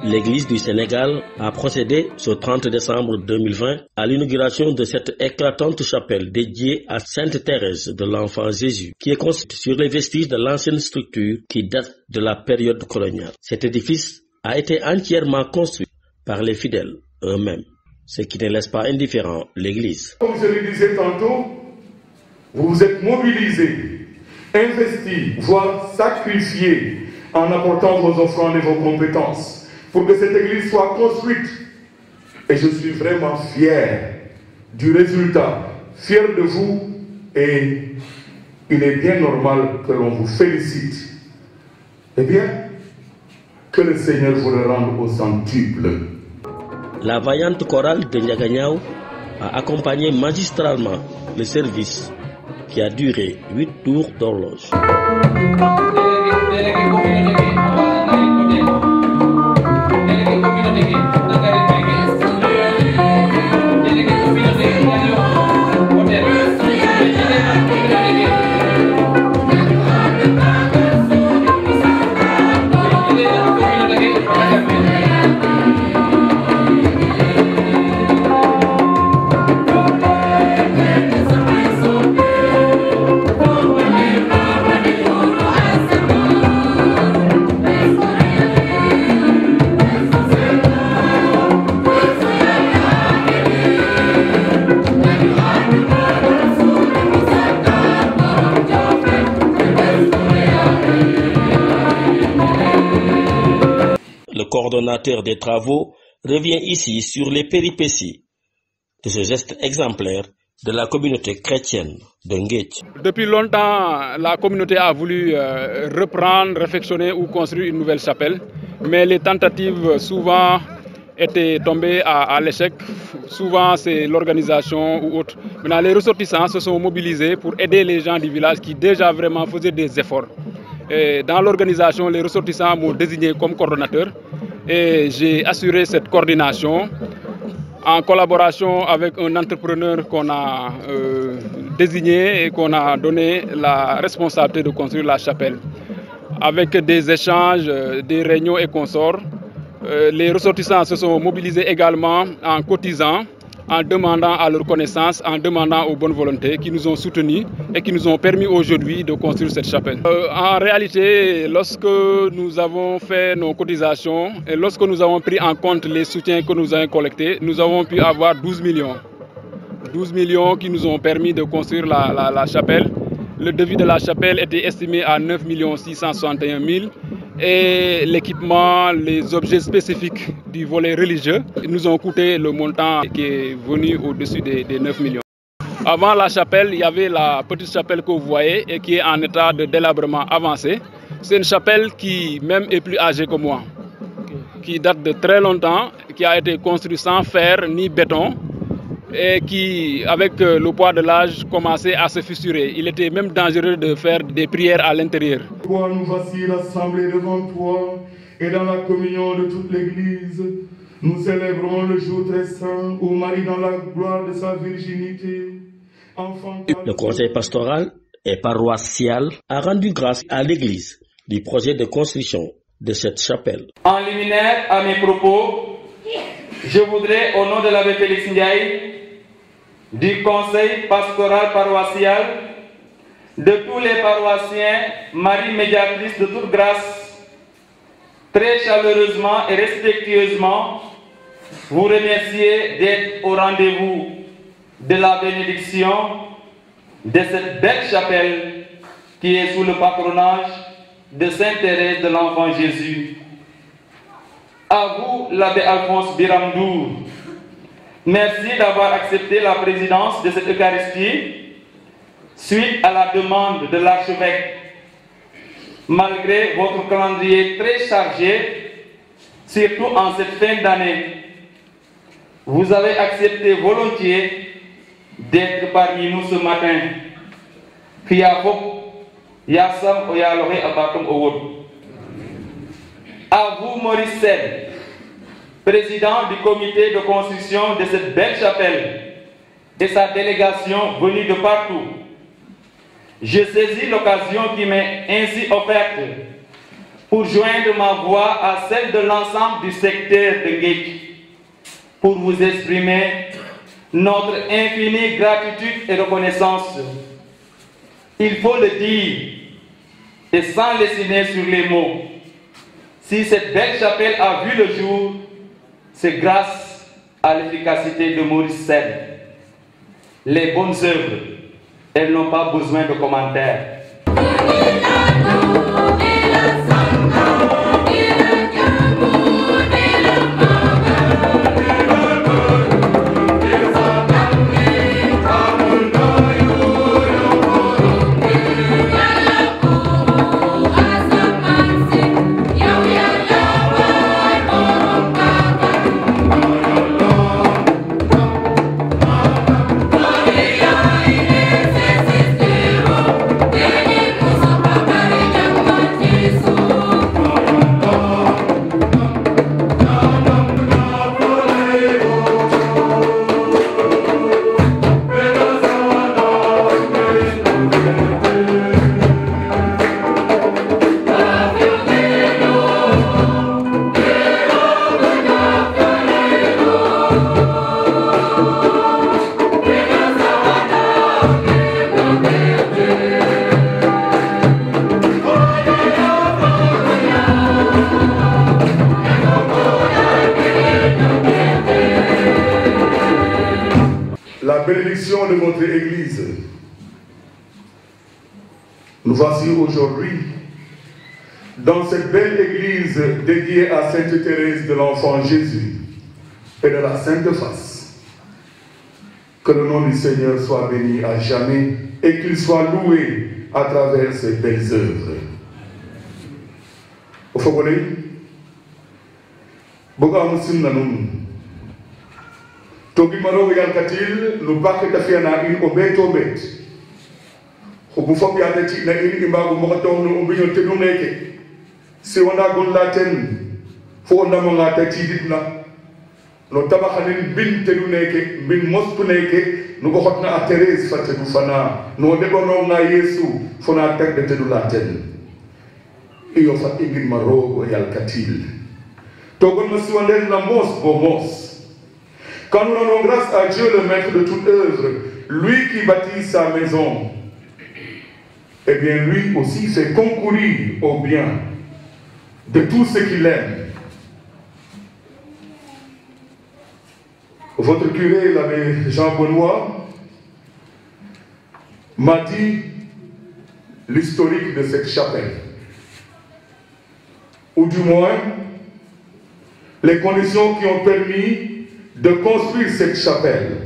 L'Église du Sénégal a procédé ce 30 décembre 2020 à l'inauguration de cette éclatante chapelle dédiée à Sainte Thérèse de l'Enfant Jésus, qui est construite sur les vestiges de l'ancienne structure qui date de la période coloniale. Cet édifice a été entièrement construit par les fidèles eux-mêmes, ce qui ne laisse pas indifférent l'Église. Comme je le disais tantôt, vous vous êtes mobilisés, investis, voire sacrifiés en apportant vos offrandes et vos compétences pour que cette église soit construite. Et je suis vraiment fier du résultat, fier de vous, et il est bien normal que l'on vous félicite. Eh bien, que le Seigneur vous le rende au centuple. La vaillante chorale de Ndiaganiao a accompagné magistralement le service qui a duré 8 tours d'horloge. Le coordonnateur des travaux revient ici sur les péripéties de ce geste exemplaire de la communauté chrétienne de Nguéthié. Depuis longtemps, la communauté a voulu reprendre, réfectionner ou construire une nouvelle chapelle, mais les tentatives souvent étaient tombées à l'échec. Souvent, c'est l'organisation ou autre. Maintenant, les ressortissants se sont mobilisés pour aider les gens du village qui déjà vraiment faisaient des efforts. Et dans l'organisation, les ressortissants m'ont désigné comme coordonnateur et j'ai assuré cette coordination en collaboration avec un entrepreneur qu'on a désigné et qu'on a donné la responsabilité de construire la chapelle. Avec des échanges, des réunions et consorts, les ressortissants se sont mobilisés également en cotisant, en demandant à leur connaissance, en demandant aux bonnes volontés qui nous ont soutenus et qui nous ont permis aujourd'hui de construire cette chapelle. En réalité, lorsque nous avons fait nos cotisations et lorsque nous avons pris en compte les soutiens que nous avons collectés, nous avons pu avoir 12 millions. 12 millions qui nous ont permis de construire la chapelle. Le devis de la chapelle était estimé à 9 661 000 et l'équipement, les objets spécifiques du volet religieux nous ont coûté le montant qui est venu au-dessus des 9 millions. Avant la chapelle, il y avait la petite chapelle que vous voyez et qui est en état de délabrement avancé. C'est une chapelle qui même est plus âgée que moi, qui date de très longtemps, qui a été construite sans fer ni béton et qui, avec le poids de l'âge, commençait à se fissurer. Il était même dangereux de faire des prières à l'intérieur. Nous voici rassemblés devant toi et dans la communion de toute l'Église, nous célébrons le jour très saint où Marie, dans la gloire de sa virginité, enfanta... Le conseil pastoral et paroissial a rendu grâce à l'Église du projet de construction de cette chapelle. En liminaire à mes propos, je voudrais, au nom de l'abbé Félix Ndiaye, du conseil pastoral paroissial, de tous les paroissiens, Marie médiatrice de toute grâce, très chaleureusement et respectueusement, vous remercier d'être au rendez-vous de la bénédiction de cette belle chapelle qui est sous le patronage de Sainte Thérèse de l'Enfant Jésus. À vous, l'abbé Alphonse Biramdour, merci d'avoir accepté la présidence de cette Eucharistie suite à la demande de l'archevêque. Malgré votre calendrier très chargé, surtout en cette fin d'année, vous avez accepté volontiers d'être parmi nous ce matin. À vous, Maurice Sène, président du comité de construction de cette belle chapelle et sa délégation venue de partout. Je saisis l'occasion qui m'est ainsi offerte pour joindre ma voix à celle de l'ensemble du secteur de Nguédji, pour vous exprimer notre infinie gratitude et reconnaissance. Il faut le dire, et sans lessiner sur les mots, si cette belle chapelle a vu le jour, c'est grâce à l'efficacité de Maurice Sène. Les bonnes œuvres, elles n'ont pas besoin de commentaires. La bénédiction de votre Église. Nous voici aujourd'hui dans cette belle Église dédiée à Sainte Thérèse de l'Enfant Jésus et de la Sainte Face. Que le nom du Seigneur soit béni à jamais et qu'il soit loué à travers ces belles œuvres. Au Fogolé, Bogamusim Nanum. Togi maro yal katil lu bakhe tafiana in obet obet xubu fop ya ci na in imbagu mo taw no ubinyo te du neke si wona gon la ten fo ndamo nga ta ci ditna no tabaxanin bin te du neke bin mostu neke nu ko xotna a Thérèse fatte du fana no de bono nga Yesu fona tek de te du la ten iyo fa ingin maro yal katil to gon ma si wandel la mos bo mos. Quand nous rendons grâce à Dieu, le maître de toute œuvre, lui qui bâtit sa maison, eh bien lui aussi fait concourir au bien de tout ce qu'il aime. Votre curé, l'abbé Jean Benoît, m'a dit l'historique de cette chapelle, ou du moins les conditions qui ont permis de construire cette chapelle.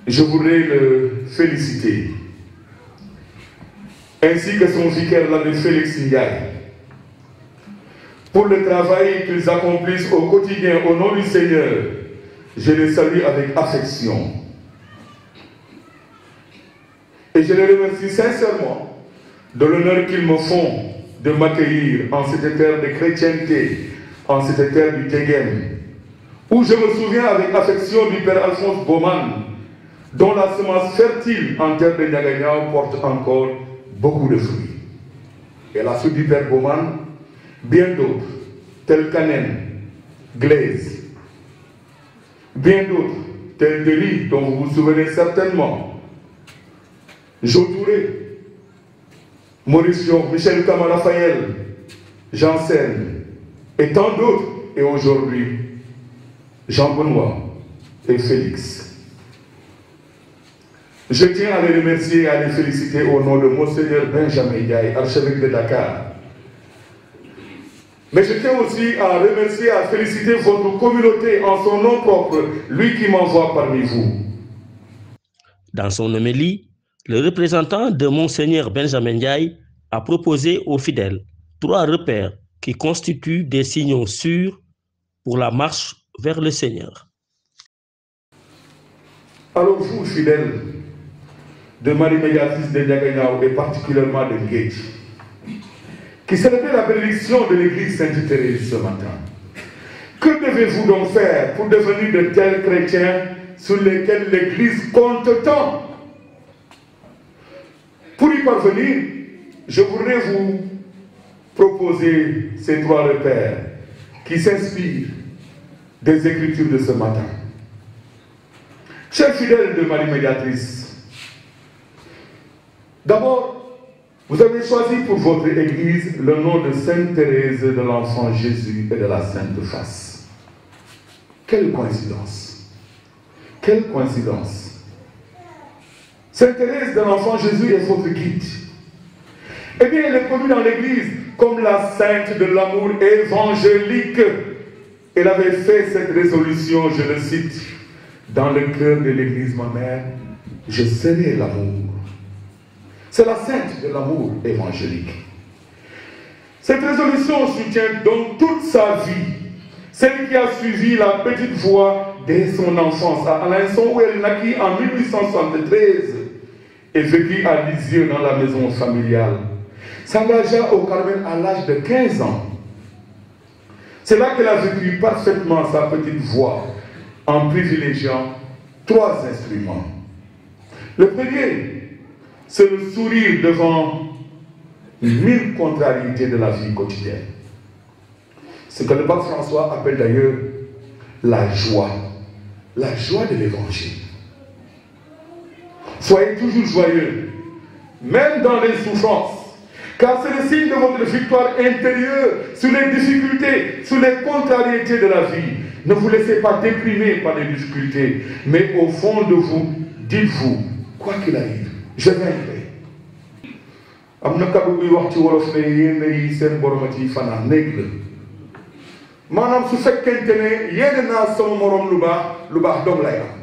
Je voudrais le féliciter, ainsi que son vicaire, l'abbé Félix Ndiaye, pour le travail qu'ils accomplissent au quotidien au nom du Seigneur. Je les salue avec affection. Et je les remercie sincèrement de l'honneur qu'ils me font de m'accueillir en cette terre de chrétienté, en cette terre du Tegem, où je me souviens avec affection du Père Alphonse Baumann, dont la semence fertile en terre de Ndiaganiao porte encore beaucoup de fruits. Et la suite du Père Baumann, bien d'autres, tels Canen, Glaise, bien d'autres, tels Delis, dont vous vous souvenez certainement, Jotouré, Maurice Dior, Michel Kamarafael, Janssen, et tant d'autres, et aujourd'hui, Jean Benoît et Félix. Je tiens à les remercier et à les féliciter au nom de Monseigneur Benjamin Ndiaye, archevêque de Dakar. Mais je tiens aussi à remercier et à féliciter votre communauté en son nom propre, lui qui m'envoie parmi vous. Dans son homélie, le représentant de Monseigneur Benjamin Ndiaye a proposé aux fidèles 3 repères qui constituent des signaux sûrs pour la marche vers le Seigneur. Alors vous, fidèles de Marie Médiatrice de Ndiaganiao et particulièrement de Nguédji, qui célébrez la bénédiction de l'église Sainte-Thérèse ce matin, que devez-vous donc faire pour devenir de tels chrétiens sur lesquels l'église compte tant? Pour y parvenir, je voudrais vous proposer ces 3 repères qui s'inspirent des Écritures de ce matin. Chers fidèles de Marie Médiatrice, d'abord, vous avez choisi pour votre Église le nom de Sainte Thérèse de l'Enfant Jésus et de la Sainte Face. Quelle coïncidence! Quelle coïncidence! Sainte Thérèse de l'Enfant Jésus est votre guide. Eh bien, elle est connue dans l'Église comme la sainte de l'amour évangélique. Elle avait fait cette résolution, je le cite, dans le cœur de l'Église, ma mère, je serai l'amour. C'est la sainte de l'amour évangélique. Cette résolution soutient donc toute sa vie, celle qui a suivi la petite voie dès son enfance à Alençon, où elle naquit en 1873 et vécut à Lisieux dans la maison familiale. S'engagea au Carmel à l'âge de 15 ans. C'est là qu'elle a vécu parfaitement sa petite voix en privilégiant 3 instruments. Le premier, c'est le sourire devant 1000 contrariétés de la vie quotidienne. Ce que le pape François appelle d'ailleurs la joie de l'évangile. Soyez toujours joyeux, même dans les souffrances, car c'est le signe de votre victoire intérieure sur les difficultés, sur les contrariétés de la vie. Ne vous laissez pas déprimer par les difficultés, mais au fond de vous, dites-vous, quoi qu'il arrive, je vaincrai. Amna kaddu buy wax ci wolof ne yéen yi seen borom ci fanaan néeg la maanaam su fekkente ne yéene naa sama morom lu baax dong lay am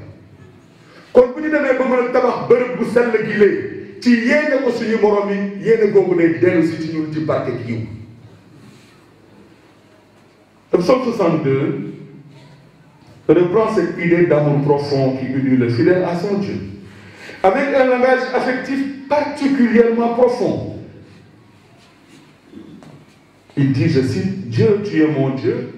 kon bu ñu demee ba mën a tabax bërëb bu sell gi lee ci yéene ko suñu morom yi yéene googu day dellu si ci ñun ci barke gi yiw. Le psaume 62 reprend cette idée d'amour profond qui unit le fidèle à son Dieu, avec un langage affectif particulièrement profond. Il dit, je cite, Dieu, tu es mon Dieu,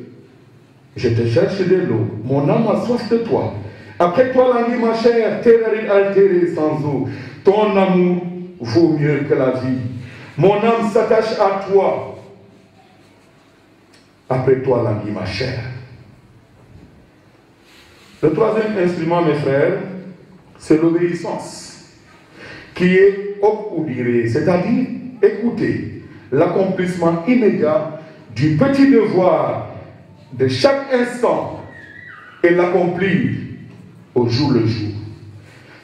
je te cherche de l'eau, mon âme a soif de toi. Après toi, la vie, ma chère, terre altérée sans eau, ton amour vaut mieux que la vie. Mon âme s'attache à toi. Après toi, la vie, ma chère. Le troisième instrument, mes frères, c'est l'obéissance, qui est obéir, c'est-à-dire écouter l'accomplissement immédiat du petit devoir de chaque instant et l'accomplir au jour le jour.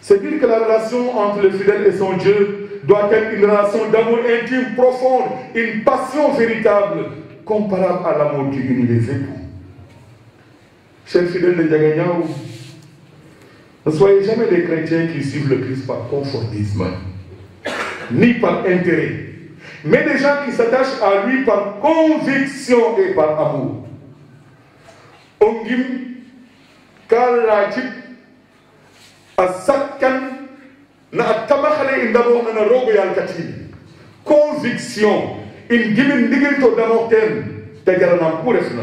C'est dire que la relation entre le fidèle et son Dieu doit être une relation d'amour intime, profonde, une passion véritable, comparable à l'amour qui unit les époux. Chers fidèles de Diagagnao, ne soyez jamais des chrétiens qui suivent le Christ par conformisme, ni par intérêt, mais des gens qui s'attachent à lui par conviction et par amour. Ongim kalajib asakkan na tabakhale indabo na rogo yal katin. Conviction in gimin digil to damorten tagarana pourefna.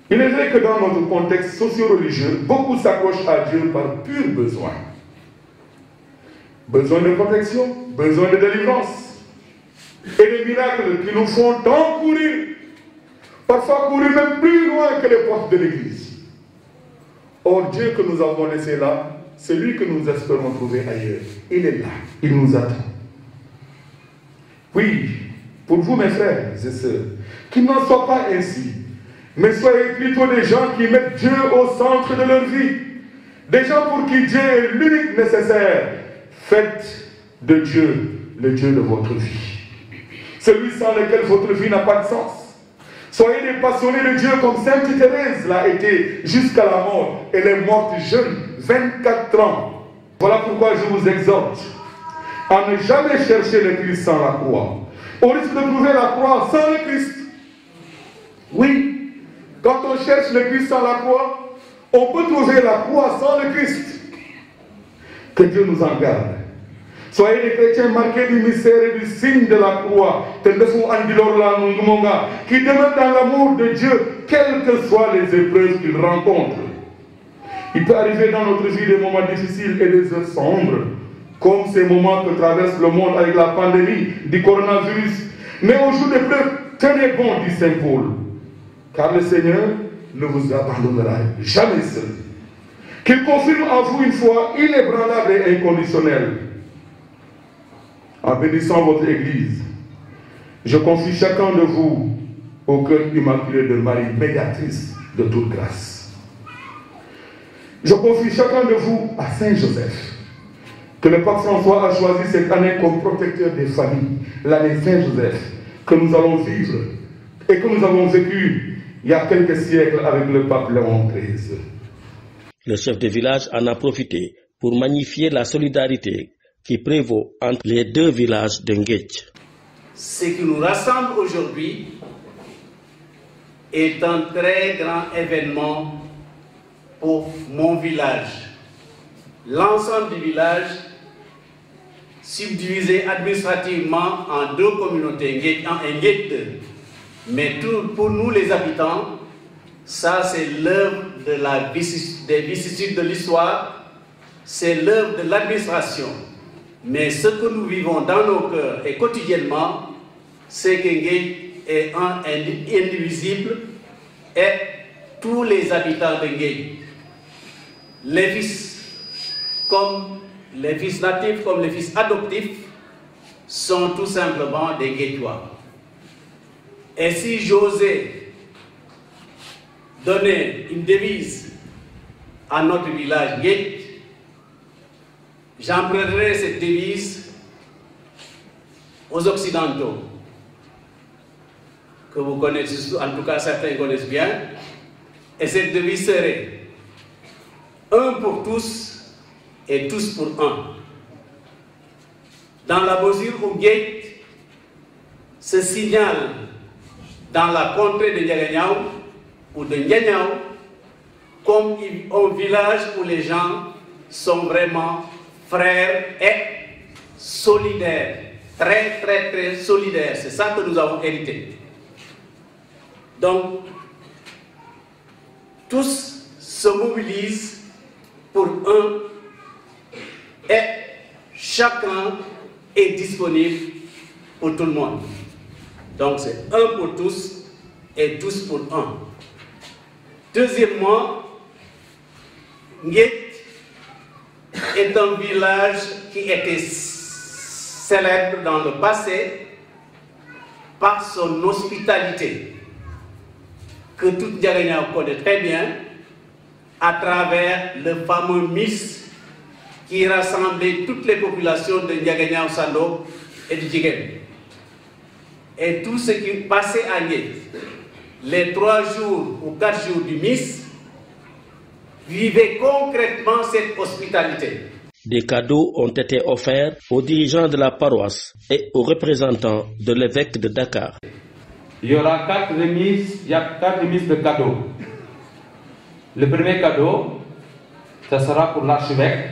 Il est vrai que dans notre contexte socio-religieux, beaucoup s'accrochent à Dieu par pur besoin. Besoin de protection, besoin de délivrance. Et les miracles qui nous font tant courir, parfois courir même plus loin que les portes de l'église. Or, Dieu que nous avons laissé là, c'est lui que nous espérons trouver ailleurs. Il est là, il nous attend. Oui, pour vous mes frères et sœurs, qu'il n'en soit pas ainsi, mais soyez plutôt des gens qui mettent Dieu au centre de leur vie. Des gens pour qui Dieu est l'unique nécessaire. Faites de Dieu le Dieu de votre vie. Celui sans lequel votre vie n'a pas de sens. Soyez des passionnés de Dieu comme Sainte Thérèse l'a été jusqu'à la mort. Elle est morte jeune, 24 ans. Voilà pourquoi je vous exhorte à ne jamais chercher le Christ sans la croix. On risque de trouver la croix sans le Christ. Oui, quand on cherche le Christ sans la croix, on peut trouver la croix sans le Christ. Que Dieu nous en garde. Soyez des chrétiens marqués du mystère et du signe de la croix, qui demeurent dans l'amour de Dieu, quelles que soient les épreuves qu'ils rencontrent. Il peut arriver dans notre vie des moments difficiles et des heures sombres. comme ces moments que traverse le monde avec la pandémie du coronavirus. Mais au jour d'épreuve, tenez bon, dit Saint Paul, car le Seigneur ne vous abandonnera jamais seul. Qu'il confirme en vous une foi inébranlable et inconditionnelle. En bénissant votre Église, je confie chacun de vous au cœur immaculé de Marie, médiatrice de toute grâce. Je confie chacun de vous à Saint Joseph, que le pape François a choisi cette année comme protecteur des familles, l'année Saint-Joseph, que nous allons vivre et que nous avons vécu il y a quelques siècles avec le pape Léon XIII. Le chef de village en a profité pour magnifier la solidarité qui prévaut entre les deux villages de Nguéthié. Ce qui nous rassemble aujourd'hui est un très grand événement pour mon village. L'ensemble du village, subdivisé administrativement en deux communautés, en Nguéthié, mais pour nous les habitants, ça c'est l'œuvre des vicissitudes de l'histoire, c'est l'œuvre de l'administration. Mais ce que nous vivons dans nos cœurs et quotidiennement, c'est que Nguéthié est un indivisible et tous les habitants de Nguéthié, les fils natifs comme les fils adoptifs, sont tout simplement des Nguétiois. Et si j'osais donner une devise à notre village Nguéthié, j'emprunterai cette devise aux Occidentaux, que vous connaissez, en tout cas certains connaissent bien, et cette devise serait un pour tous et tous pour un. Dans la mesure où Nguéthié se signale dans la contrée de Ndiaganiao ou de Ndiaganiao comme un village où les gens sont vraiment frères et solidaires, très très très solidaires. C'est ça que nous avons hérité. Donc, tous se mobilisent pour un et chacun est disponible pour tout le monde. Donc c'est un pour tous et tous pour un. Deuxièmement, Nguéthié est un village qui était célèbre dans le passé par son hospitalité, que tout Ndiaganiao connaît très bien, à travers le fameux Miss qui rassemblait toutes les populations de Ndiaganiao Sando et de Djiguen. Et tout ce qui passait à Nguéthié, les 3 jours ou 4 jours du Miss, vivaient concrètement cette hospitalité. Des cadeaux ont été offerts aux dirigeants de la paroisse et aux représentants de l'évêque de Dakar. Il y aura 4 remises, il y a 4 remises de cadeaux. Le premier cadeau, ça sera pour l'archevêque.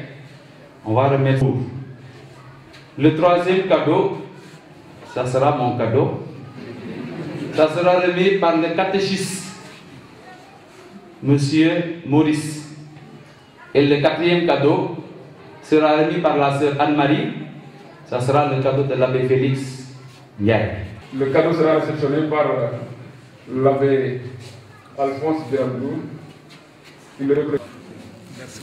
On va remettre tout. Le troisième cadeau, ça sera mon cadeau. Ça sera remis par le catéchiste, Monsieur Maurice. Et le 4e cadeau sera remis par la sœur Anne-Marie. Ça sera le cadeau de l'abbé Félix Ndiaye. Le cadeau sera réceptionné par l'abbé Alphonse Berlou. Il le représente. Merci.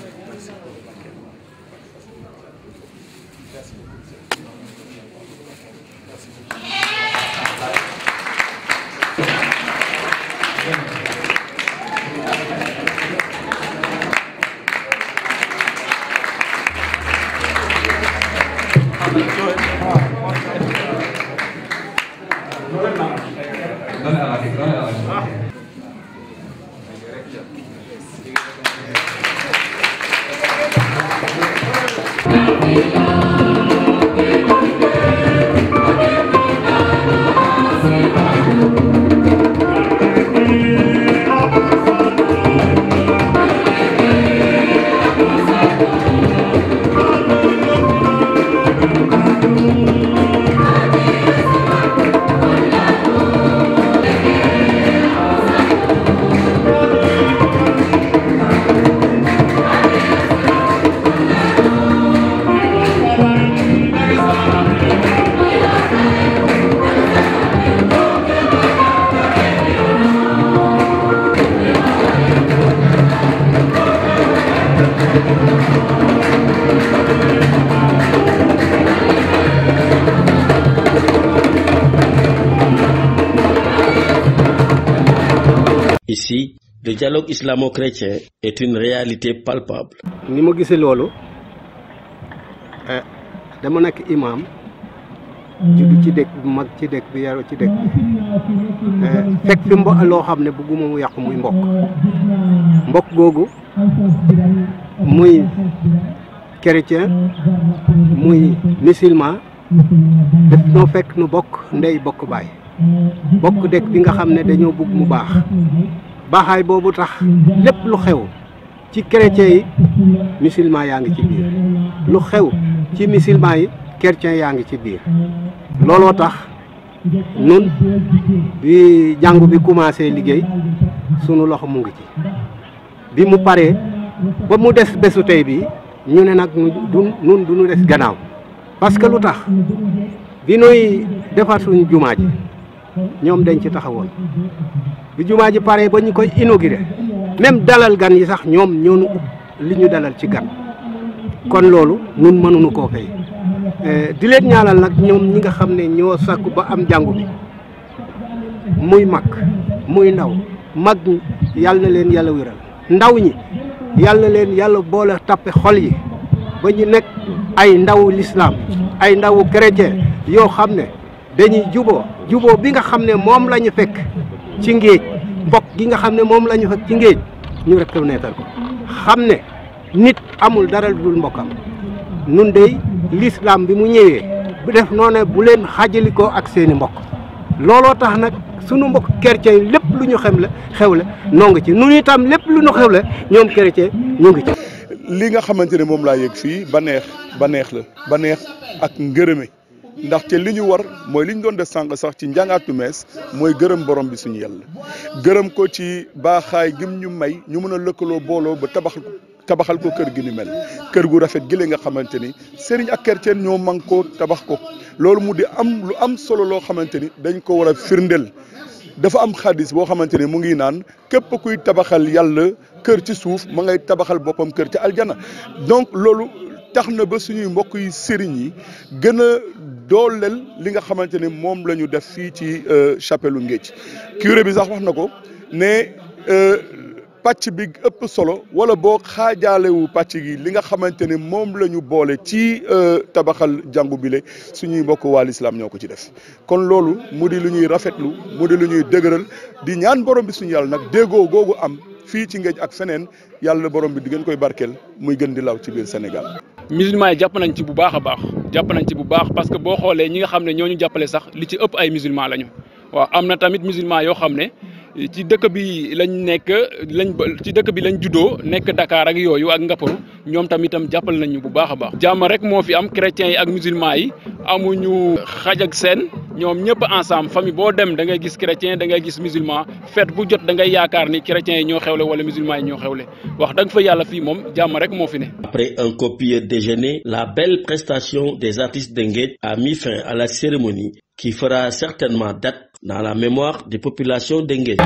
Ici, le dialogue islamo-chrétien est une réalité palpable. Ni ma gisee loolu dama nekk imam juddu ci dëkk bu mag ci dëkk bi yaroo ci dëkk bi fekk fi loo xam ne bëgguma mu yàqu muy mbokk googu muy chrétien muy musulman def noo fekk nu bokk ndey bokk baay bokk dëkk bi nga xam ne dañoo bëgg mu baaxaay boobu tax lépp lu xew ci chrétien yi musulman yaa ngi ci biir lu xew ci musulman yi chrétien yaa ngi ci biir looloo tax nun bi jàngu bi commencé liggéey sunu loxo mu ngi ci bi mu paree ba mu des bésu tey bi ñu ne nag nun du ñu des gannaaw parce que lu tax bi nuy defar suñu jumaa ji ñoom dañ ci taxawoon bi jumaa ji paree ba ñu koy inauguré même dalal gan yi sax ñoom ñoonu li ñu dalal ci gan kon loolu nun mënuñu koo fay di leen ñaanal nag ñoom ñi nga xam ne ñoo sakku ba am jàngu bi muy mag muy ndaw mag ñi yàlla na leen yàlla wéral ndaw ñi yàlla na leen yàlla boole tappe xol yi ba ñu nekk ay ndawu l'islam ay ndawu chrétien yoo xam ne dañuy juboo bi nga xam ne moom la ñu fekk ci ngéej mbokk gi nga xam ne moom la ñu fekk ci ngéej ñu reconnaître ko xam ne nit amul dara lu dul mbokkam nun dey l'islam bi mu ñëwee bu def noonu bu leen xajalikoo ak seeni mbokk looloo tax nag sunu mbokk chrétien yi lépp lu ñu xewle noo ngi ci nun itam lépp lu ñu xewle ñoom chrétien ñu ngi ci. li nga xamante ne moom laa yëg fii baneex ak ngërëme ndaxte li ñu war mooy li ñu doon def sànq sax ci njàngaatu mees mooy gërëm borom bi suñu yàlla gërëm ko ci baaxaay gim ñu may ñu mën a lëkkaloo booloo ba tabaxal ko kër gi ni mel kër gu rafet gi la nga xamante ni sëriñ ak chrétien ñoo man ko tabax ko loolu mu di am lu am solo loo xamante ni dañ ko war a firndeel dafa am xadis boo xamante ni mu ngi naan képp kuy tabaxal yàlla kër ci suuf ma ngay tabaxal boppam kër ci aljana donc loolu tax na ba suñuy mbokk yi sëriñ yi gën a dooleel li nga xamante ne moom la ñu def fii ci chapelle Ngéej curé bi sax wax na ko ne pàcc bi ëpp solo wala boo xaajaalewu pàcc gi li nga xamante ne moom la ñu boole ci tabaxal jàngu bile suñuy mbokk waa lislaam ñoo ko ci def kon loolu mu di lu ñuy rafetlu mu di lu ñuy dëgëral di ñaan borom bi suñu yàlla nag déggoo googu am fii ci Ngéej ak feneen yàlla borom bi di gën koy barkeel muy gën di law ci biir Sénégal. musulmans yi jàpp nañ ci bu baax a baax parce que boo xoolee ñi nga xam ne ñoo ñu jàppale sax li ci ëpp ay musulmans lañu waaw am na tamit musulmans yoo xam ne ci dëkk bi lañ juddoo nekk Dakar ak yooyu ak Ngaparou ñoom tamitam jàppale nañ ñu bu baax a baax. jàmm rek moo fi am chrétiens yi ak musulmans yi amuñu xaj ak seen ñoom ñëpp ensemble famille boo dem da ngay gis chrétien da ngay gis musulman fête bu jot da ngay yaakaar ni chrétiens yi ñoo xewle wala musulmans yi ñoo xewle wax dëgg fa yàlla fii moom jàmm rek moo fi ne. Après un copieux déjeuner, la belle prestation des artistes de Ngéej a mis fin à la cérémonie qui fera certainement date dans la mémoire des populations de Ngéej.